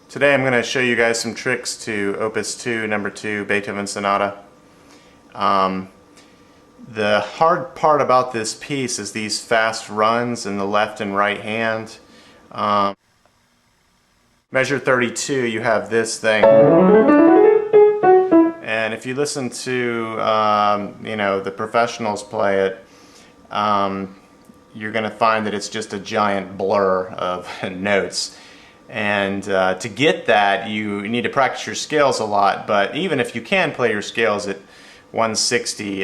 Today I'm going to show you guys some tricks to Opus 2 No. 2 Beethoven Sonata. The hard part about this piece is these fast runs in the left and right hand. Measure 32, you have this thing. And if you listen to the professionals play it, you're going to find that it's just a giant blur of notes. And to get that, you need to practice your scales a lot, but even if you can play your scales at 160,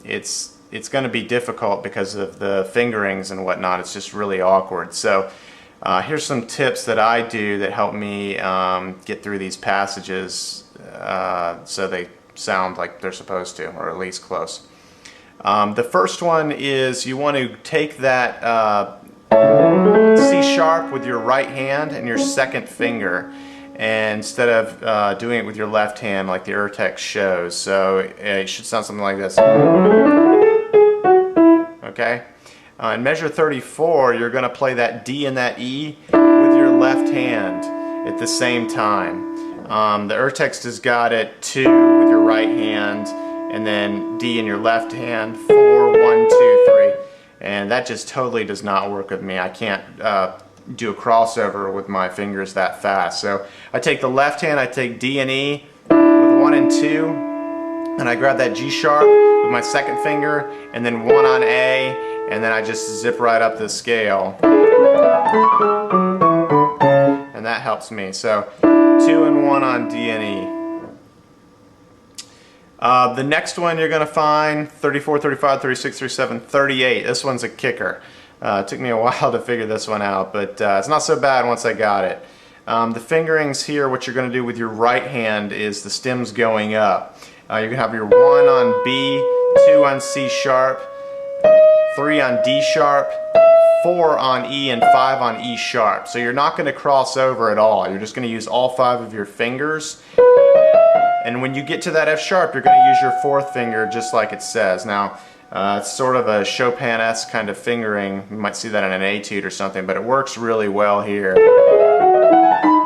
it's going to be difficult because of the fingerings and whatnot. It's just really awkward. So here's some tips that I do that help me get through these passages so they sound like they're supposed to, or at least close. The first one is you want to take that C sharp with your right hand and your second finger, and instead of doing it with your left hand like the text shows. So it should sound something like this. Okay? In measure 34, you're going to play that D and that E with your left hand at the same time. The text has got it 2 with your right hand, and then D in your left hand, 4, 1, 2, 3. And that just totally does not work with me. I can't do a crossover with my fingers that fast. So I take the left hand, I take D and E with 1 and 2, and I grab that G sharp with my second finger, and then 1 on A, and then I just zip right up the scale. And that helps me. So 2 and 1 on D and E. The next one you're going to find 34, 35, 36, 37, 38. This one's a kicker. It took me a while to figure this one out, but it's not so bad once I got it. The fingerings here, what you're going to do with your right hand is the stems going up. You're going to have your 1 on B, 2 on C sharp, 3 on D sharp, 4 on E, and 5 on E sharp. So you're not going to cross over at all. You're just going to use all 5 of your fingers. And when you get to that F sharp, you're going to use your 4th finger just like it says. Now, it's sort of a Chopin-esque kind of fingering. You might see that in an etude or something, but it works really well here.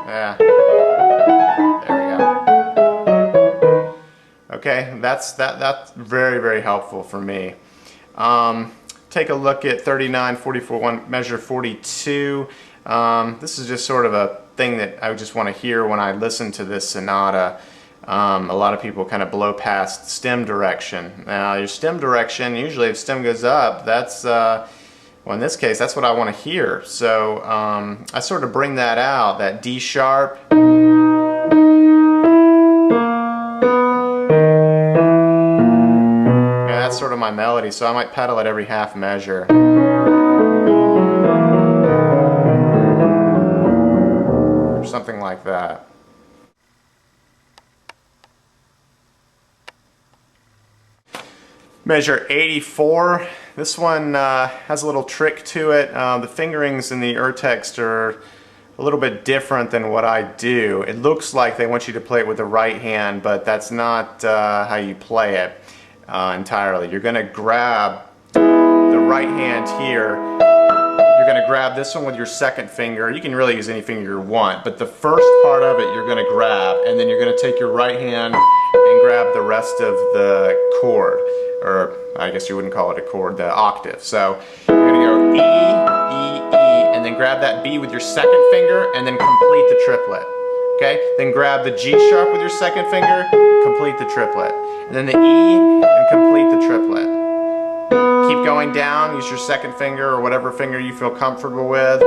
Yeah. There we go. Okay, that's very, very helpful for me. Take a look at 39, 44, measure 42. This is just sort of a thing that I just want to hear when I listen to this sonata. A lot of people kind of blow past stem direction. Now your stem direction, usually if stem goes up, that's, well in this case, that's what I want to hear. So I sort of bring that out, that D sharp. Yeah, that's sort of my melody, so I might pedal it every half measure. Or something like that. Measure 84. This one has a little trick to it. The fingerings in the text are a little bit different than what I do. It looks like they want you to play it with the right hand, but that's not how you play it entirely. You're going to grab the right hand here. You're going to grab this one with your second finger. You can really use any finger you want, but the first part of it you're going to grab, and then you're going to take your right hand and grab the rest of the chord. Or I guess you wouldn't call it a chord, the octave. So you're going to go E, E, E, and then grab that B with your second finger and then complete the triplet. Okay? Then grab the G sharp with your second finger, complete the triplet. And then the E and complete the triplet. Keep going down, use your second finger or whatever finger you feel comfortable with.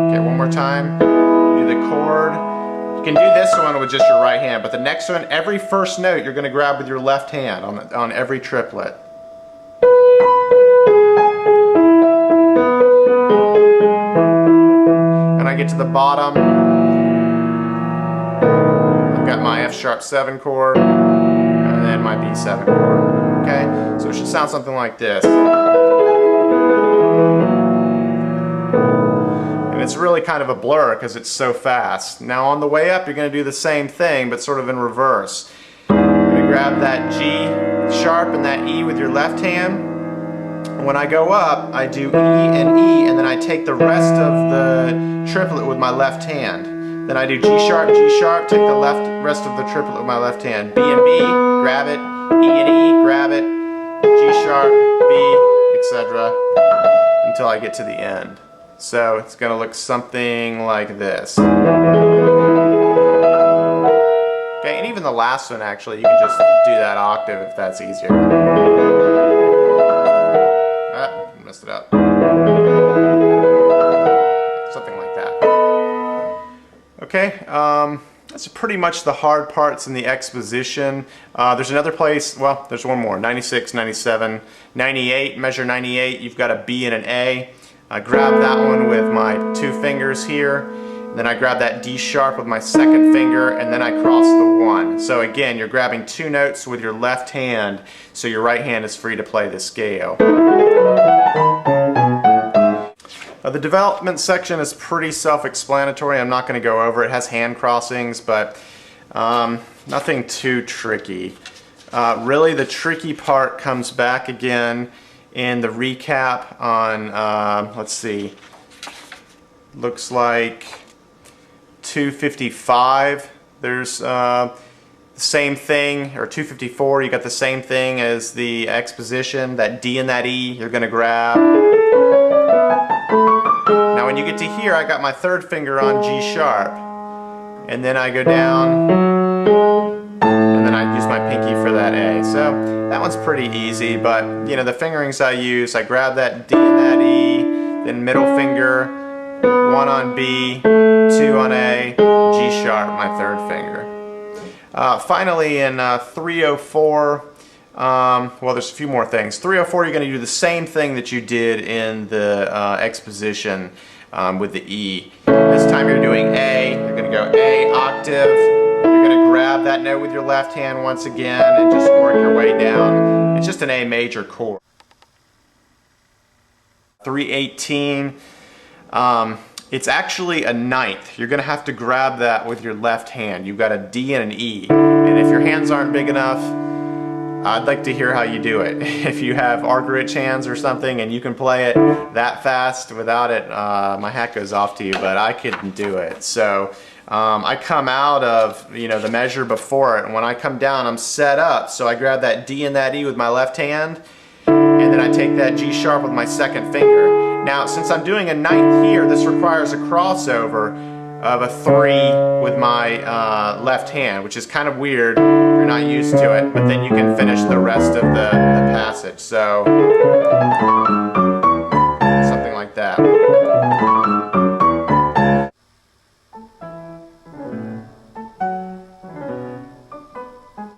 Okay, one more time. Do the chord. You can do this one with just your right hand, but the next one, every first note you're going to grab with your left hand on every triplet. And I get to the bottom, I've got my F sharp 7 chord, and then my B7 chord. Okay, so it should sound something like this. And it's really kind of a blur because it's so fast. Now on the way up you're going to do the same thing but sort of in reverse. You're going to grab that G sharp and that E with your left hand. When I go up, I do E, and then I take the rest of the triplet with my left hand. Then I do G sharp, take the rest of the triplet with my left hand. B and B, grab it, E and E, grab it, G sharp, B, etc. until I get to the end. So it's going to look something like this. Okay, and even the last one actually, you can just do that octave if that's easier. Messed it up. Something like that. Okay, that's pretty much the hard parts in the exposition. There's another place, well, there's one more, 96, 97, 98, measure 98, you've got a B and an A. I grab that one with my two fingers here. Then I grab that D sharp with my second finger, and then I cross the 1. So again, you're grabbing two notes with your left hand, so your right hand is free to play the scale. The development section is pretty self-explanatory. I'm not going to go over it. It has hand crossings, but nothing too tricky. Really, the tricky part comes back again in the recap on, let's see, looks like 255. There's the same thing, or 254, you got the same thing as the exposition. That D and that E you're going to grab. Now when you get to here, I got my third finger on G sharp, and then I go down, and then I use my pinky for that A. So that one's pretty easy, but you know, the fingerings I use, I grab that D and that E, then middle finger, 1 on B, 2 on A, G sharp, my third finger. Finally in 304, well, there's a few more things. 304, you're going to do the same thing that you did in the exposition with the E. This time you're doing A, you're going to go A octave, you're going to grab that note with your left hand once again and just work your way down. It's just an A major chord. 318, it's actually a ninth. You're going to have to grab that with your left hand. You've got a D and an E. And if your hands aren't big enough, I'd like to hear how you do it. If you have arc-rich hands or something and you can play it that fast without it, my hat goes off to you, but I couldn't do it. So I come out of, you know, the measure before it, and when I come down, I'm set up. So I grab that D and that E with my left hand, and then I take that G sharp with my second finger. Now, since I'm doing a ninth here, this requires a crossover of a 3 with my left hand, which is kind of weird if you're not used to it, but then you can finish the rest of the passage. So, something like that.